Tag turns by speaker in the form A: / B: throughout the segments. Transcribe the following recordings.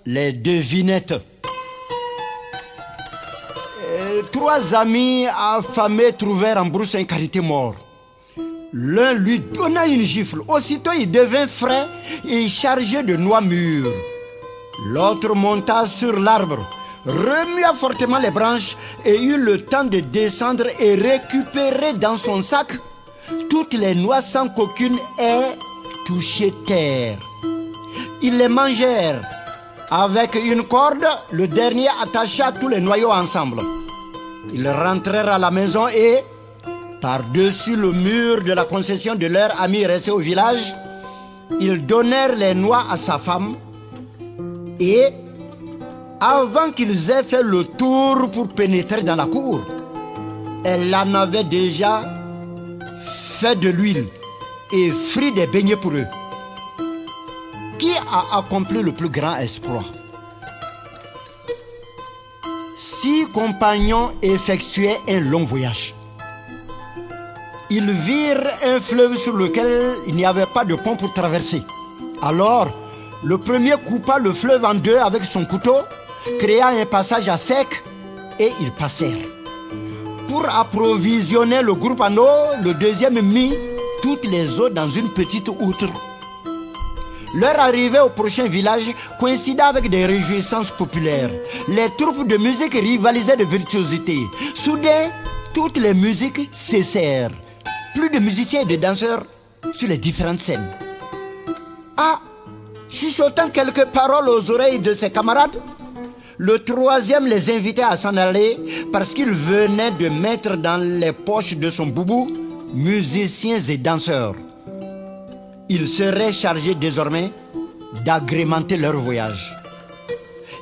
A: les devinettes. Trois amis affamés trouvèrent en brousse un karité mort. L'un lui donna une gifle. Aussitôt, il devint frais et chargé de noix mûres. L'autre monta sur l'arbre, remua fortement les branches et eut le temps de descendre et récupérer dans son sac toutes les noix sans qu'aucune ait touché terre. Ils les mangèrent. Avec une corde, le dernier attacha tous les noyaux ensemble. Ils rentrèrent à la maison et, par-dessus le mur de la concession de leur ami resté au village, ils donnèrent les noix à sa femme et, avant qu'ils aient fait le tour pour pénétrer dans la cour, elle en avait déjà fait de l'huile et frit des beignets pour eux. Qui a accompli le plus grand exploit? 6 compagnons effectuaient un long voyage. Ils virent un fleuve sur lequel il n'y avait pas de pont pour traverser. Alors, le premier coupa le fleuve en deux avec son couteau, créa un passage à sec et ils passèrent. Pour approvisionner le groupe en eau, le deuxième mit toutes les eaux dans une petite outre. Leur arrivée au prochain village coïncida avec des réjouissances populaires. Les troupes de musique rivalisaient de virtuosité. Soudain, toutes les musiques cessèrent. Plus de musiciens et de danseurs sur les différentes scènes. Chuchotant quelques paroles aux oreilles de ses camarades, le troisième les invitait à s'en aller parce qu'il venait de mettre dans les poches de son boubou musiciens et danseurs. Ils seraient chargés désormais d'agrémenter leur voyage.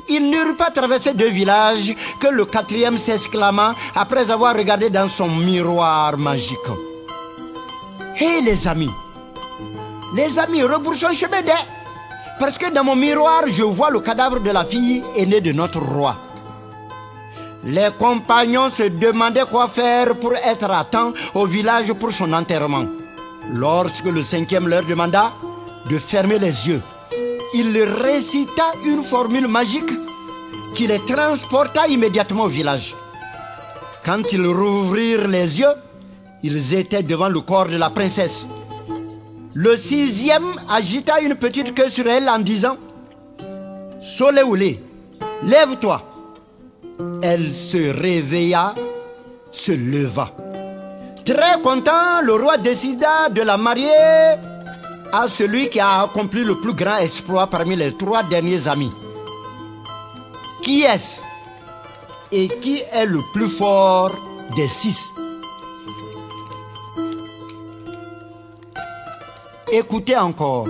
A: Ils n'eurent pas traversé 2 villages que le 4e s'exclama après avoir regardé dans son miroir magique. Hé les amis, rebroussons chemin parce que dans mon miroir, je vois le cadavre de la fille aînée de notre roi. Les compagnons se demandaient quoi faire pour être à temps au village pour son enterrement. Lorsque le 5e leur demanda de fermer les yeux, il récita une formule magique qui les transporta immédiatement au village. Quand ils rouvrirent les yeux, ils étaient devant le corps de la princesse. Le 6e agita une petite queue sur elle en disant « Soleoulé, lève-toi !» Elle se réveilla, se leva. Très content, le roi décida de la marier à celui qui a accompli le plus grand exploit parmi les 3 derniers amis. Qui est-ce? Et qui est le plus fort des 6? Écoutez encore.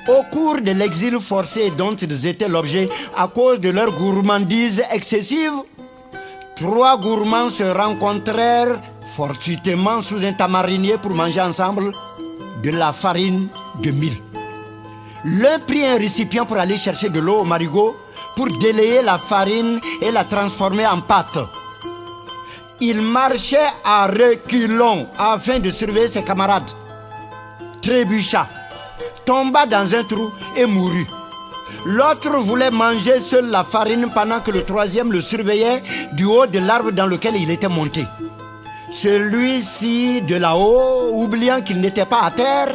A: Au cours de l'exil forcé dont ils étaient l'objet à cause de leur gourmandise excessive, 3 gourmands se rencontrèrent fortuitement sous un tamarinier pour manger ensemble de la farine de mil. L'un prit un récipient pour aller chercher de l'eau au marigot pour délayer la farine et la transformer en pâte. Il marchait à reculons afin de surveiller ses camarades. Trébucha, tomba dans un trou et mourut. L'autre voulait manger seul la farine pendant que le 3e le surveillait du haut de l'arbre dans lequel il était monté. Celui-ci, de là-haut, oubliant qu'il n'était pas à terre,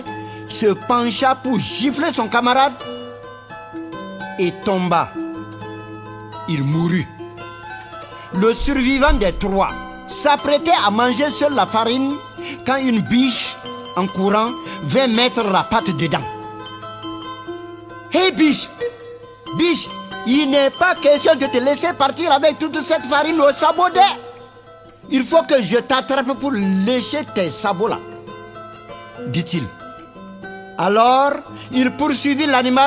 A: se pencha pour gifler son camarade et tomba. Il mourut. Le survivant des 3 s'apprêtait à manger seul la farine quand une biche, en courant, vint mettre la patte dedans. Hé biche, il n'est pas question de te laisser partir avec toute cette farine au sabot. Il faut que je t'attrape pour lécher tes sabots là, dit-il. Alors, il poursuivit l'animal